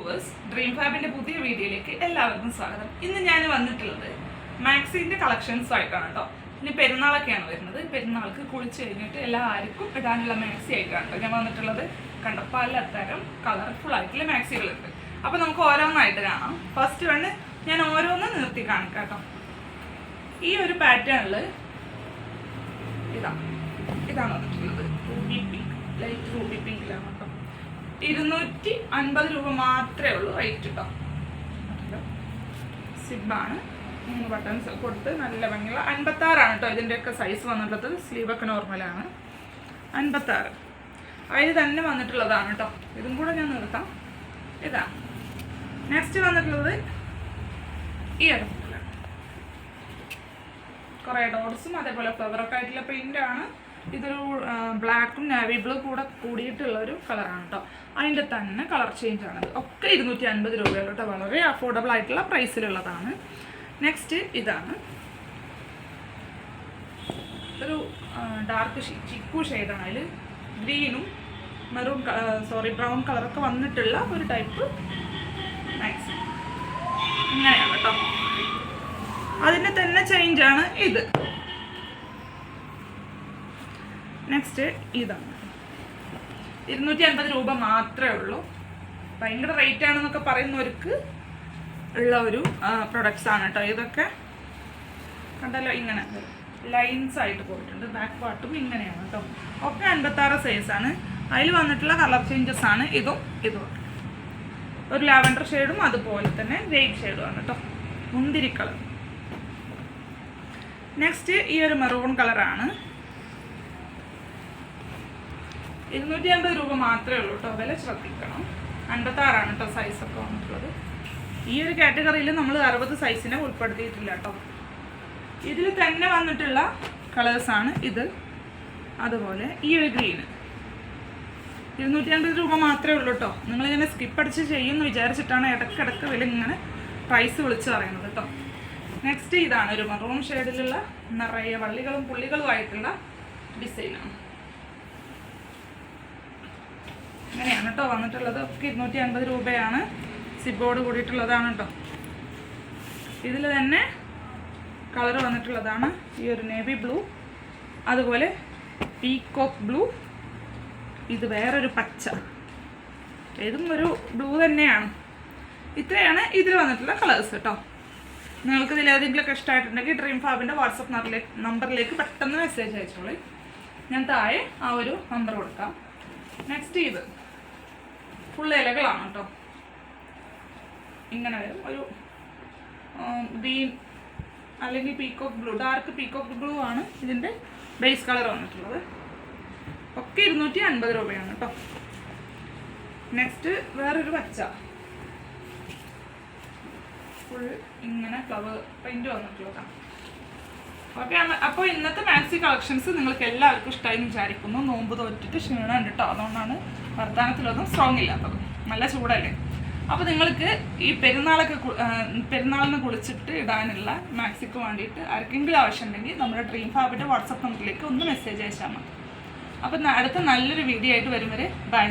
Viewers, dream ഫാബിൻ്റെ പുതിയ വീഡിയോയിലേക്ക് എല്ലാവർക്കും സ്വാഗതം. ഇന്ന് ഞാൻ വന്നിട്ടുള്ളത് മാക്സിൻ്റെ കളക്ഷൻസ് ആയിട്ടാണ് കേട്ടോ. ഇനി പെരുന്നാളൊക്കെയാണ് വരുന്നത്. പെരുന്നാൾക്ക് കുളിച്ച് കഴിഞ്ഞിട്ട് എല്ലാവർക്കും ഇടാനുള്ള മാക്സി ആയിട്ടാണ് കേട്ടോ ഞാൻ വന്നിട്ടുള്ളത്. കണ്ടോ, പലതരം കളർഫുൾ ആയിട്ടുള്ള മാക്സികളുണ്ട്. അപ്പോൾ നമുക്ക് ഓരോന്നായിട്ട് കാണാം. ഫസ്റ്റ് വണ് ഞാൻ ഓരോന്ന് നിർത്തി കാണിക്കാം കേട്ടോ. ഈ ഒരു പാറ്റേണിൽ ഇതാണ് വന്നിട്ടുള്ളത്. റൂബി പിങ്ക്, ലൈറ്റ് റൂബി പിങ്കിലാണ് കേട്ടോ. 250 രൂപ മാത്രമേ ഉള്ളൂ റേറ്റ് കേട്ടോ. സിബാണ്, 3 ബട്ടൺസ് കൊടുത്ത് നല്ല ഭംഗിയുള്ള 56 കേട്ടോ ഇതിൻ്റെയൊക്കെ സൈസ് വന്നിട്ടുള്ളത്. സ്ലീവൊക്കെ നോർമലാണ്. 56 അതിൽ തന്നെ വന്നിട്ടുള്ളതാണ് കേട്ടോ. ഇതും കൂടെ ഞാൻ നിർത്താം. ഇതാണ് നെക്സ്റ്റ് വന്നിട്ടുള്ളത്. ഈ ഒരു കുറേ ഡോട്ട്സും അതേപോലെ ഫ്ലവറൊക്കെ ആയിട്ടുള്ള പ്രിൻ്റാണ്. ഇതൊരു ബ്ലാക്കും നാവി ബ്ലൂ കൂടെ കൂടിയിട്ടുള്ള ഒരു കളറാണ് കേട്ടോ. അതിൻ്റെ തന്നെ കളർ ചേഞ്ച് ആണത്. ഒക്കെ 250 രൂപയുള്ളൂ കേട്ടോ. വളരെ അഫോർഡബിൾ ആയിട്ടുള്ള പ്രൈസിലുള്ളതാണ്. നെക്സ്റ്റ് ഇതാണ് ഒരു ഡാർക്ക് ചിക്കു ഷെയ്ഡാണ്. അതിൽ ഗ്രീനും മെറൂൺ ബ്രൗൺ കളറൊക്കെ വന്നിട്ടുള്ള ഒരു ടൈപ്പ് മാക്സി. ഇങ്ങനെയാണ് കേട്ടോ. അതിൻ്റെ തന്നെ ചേഞ്ചാണ് ഇത്. നെക്സ്റ്റ് ഇതാണ് 250 രൂപ മാത്രമേ ഉള്ളൂ. ഭയങ്കര റേറ്റ് ആണെന്നൊക്കെ പറയുന്നവർക്ക് ഉള്ള ഒരു പ്രൊഡക്ട്സ് ആണ് കേട്ടോ. ഇതൊക്കെ കണ്ടല്ലോ, ഇങ്ങനെ ലൈൻസ് ആയിട്ട് പോയിട്ടുണ്ട്. ബാക്ക് പാർട്ടും ഇങ്ങനെയാണ് കേട്ടോ. ഒക്കെ 56 സൈസാണ്. അതിൽ വന്നിട്ടുള്ള കളർ ചേഞ്ചസ് ആണ് ഇതും. ഒരു ലാവൻഡർ ഷെയ്ഡും അതുപോലെ തന്നെ ഗ്രേപ്പ് ഷെയ്ഡുമാണ് കേട്ടോ. മുന്തിരി കളർ. നെക്സ്റ്റ് ഈ ഒരു മെറൂൺ കളറാണ്. 250 രൂപ മാത്രമേ ഉള്ളൂ കേട്ടോ. വില ശ്രദ്ധിക്കണം. 56 കേട്ടോ സൈസൊക്കെ വന്നിട്ടുള്ളത്. ഈ ഒരു കാറ്റഗറിയിൽ നമ്മൾ 60 സൈസിനെ ഉൾപ്പെടുത്തിയിട്ടില്ല കേട്ടോ. ഇതിൽ തന്നെ വന്നിട്ടുള്ള കളേഴ്സാണ് ഇത്. അതുപോലെ ഈ ഒരു ഗ്രീന് 250 രൂപ മാത്രമേ ഉള്ളൂ കേട്ടോ. നിങ്ങളിങ്ങനെ സ്കിപ്പ് അടിച്ച് ചെയ്യുമെന്ന് വിചാരിച്ചിട്ടാണ് ഇടയ്ക്കിടയ്ക്ക് വില ഇങ്ങനെ പ്രൈസ് വിളിച്ച് പറയുന്നത് കേട്ടോ. നെക്സ്റ്റ് ഇതാണ് ഒരു മറൂൺ ഷെയ്ഡിലുള്ള നിറയെ വള്ളികളും പുള്ളികളും ആയിട്ടുള്ള ഡിസൈനാണ്. ഇങ്ങനെയാണ് കേട്ടോ വന്നിട്ടുള്ളത്. ഒക്കെ 250 രൂപയാണ്. സിബോർഡ് കൂടിയിട്ടുള്ളതാണ് കേട്ടോ. ഇതിൽ തന്നെ കളർ വന്നിട്ടുള്ളതാണ് ഈ ഒരു നേവി ബ്ലൂ, അതുപോലെ പീകോക്ക് ബ്ലൂ, ഇത് വേറൊരു പച്ച, ഇതും ഒരു ബ്ലൂ തന്നെയാണ്. ഇത്രയാണ് ഇതിൽ വന്നിട്ടുള്ള കളേഴ്സ് കേട്ടോ. നിങ്ങൾക്ക് ഇതിൽ ഏതെങ്കിലുമൊക്കെ ഇഷ്ടമായിട്ടുണ്ടെങ്കിൽ ഡ്രീം ഫാബിൻ്റെ വാട്സപ്പ് നമ്പറിലേക്ക് പെട്ടെന്ന് മെസ്സേജ് അയച്ചോളൂ. ഞാൻ താഴെ ആ ഒരു നമ്പർ കൊടുക്കാം. നെക്സ്റ്റ് ഇത് ഫുൾ ഇലകളാണ് കേട്ടോ. ഇങ്ങനെ വരും. ഒരു ഗ്രീൻ അല്ലെങ്കിൽ peacock blue, dark peacock blue ആണ് ഇതിൻ്റെ ബേസ് കളർ വന്നിട്ടുള്ളത്. ഒക്കെ 250 രൂപയാണ് കേട്ടോ. നെക്സ്റ്റ് വേറൊരു പച്ച, ഫുൾ ഇങ്ങനെ ഫ്ലവർ പ്രിന്റ് വന്നിട്ടുള്ളതാണ്. ഓക്കെ, അപ്പോൾ ഇന്നത്തെ മാക്സി കളക്ഷൻസ് നിങ്ങൾക്ക് എല്ലാവർക്കും ഇഷ്ടമായി വിചാരിക്കുന്നു. നോമ്പ് തോറ്റിട്ട് ക്ഷീണമുണ്ട് കേട്ടോ. അതുകൊണ്ടാണ് വർത്തമാനത്തിലൊന്നും സ്ട്രോങ് ഇല്ലാത്തത്. നല്ല ചൂടല്ലേ. അപ്പോൾ നിങ്ങൾക്ക് ഈ പെരുന്നാളിന് കുളിച്ചിട്ട് ഇടാനുള്ള മാക്സിക്ക് വേണ്ടിയിട്ട് ആർക്കെങ്കിലും ആവശ്യമുണ്ടെങ്കിൽ നമ്മുടെ ഡ്രീം ഫാബിൻ്റെ വാട്സപ്പ് നമ്പറിലേക്ക് ഒന്ന് മെസ്സേജ് അയച്ചാൽ മതി. അപ്പോൾ അടുത്ത നല്ലൊരു വീഡിയോ ആയിട്ട് വരും വരെ ബൈ.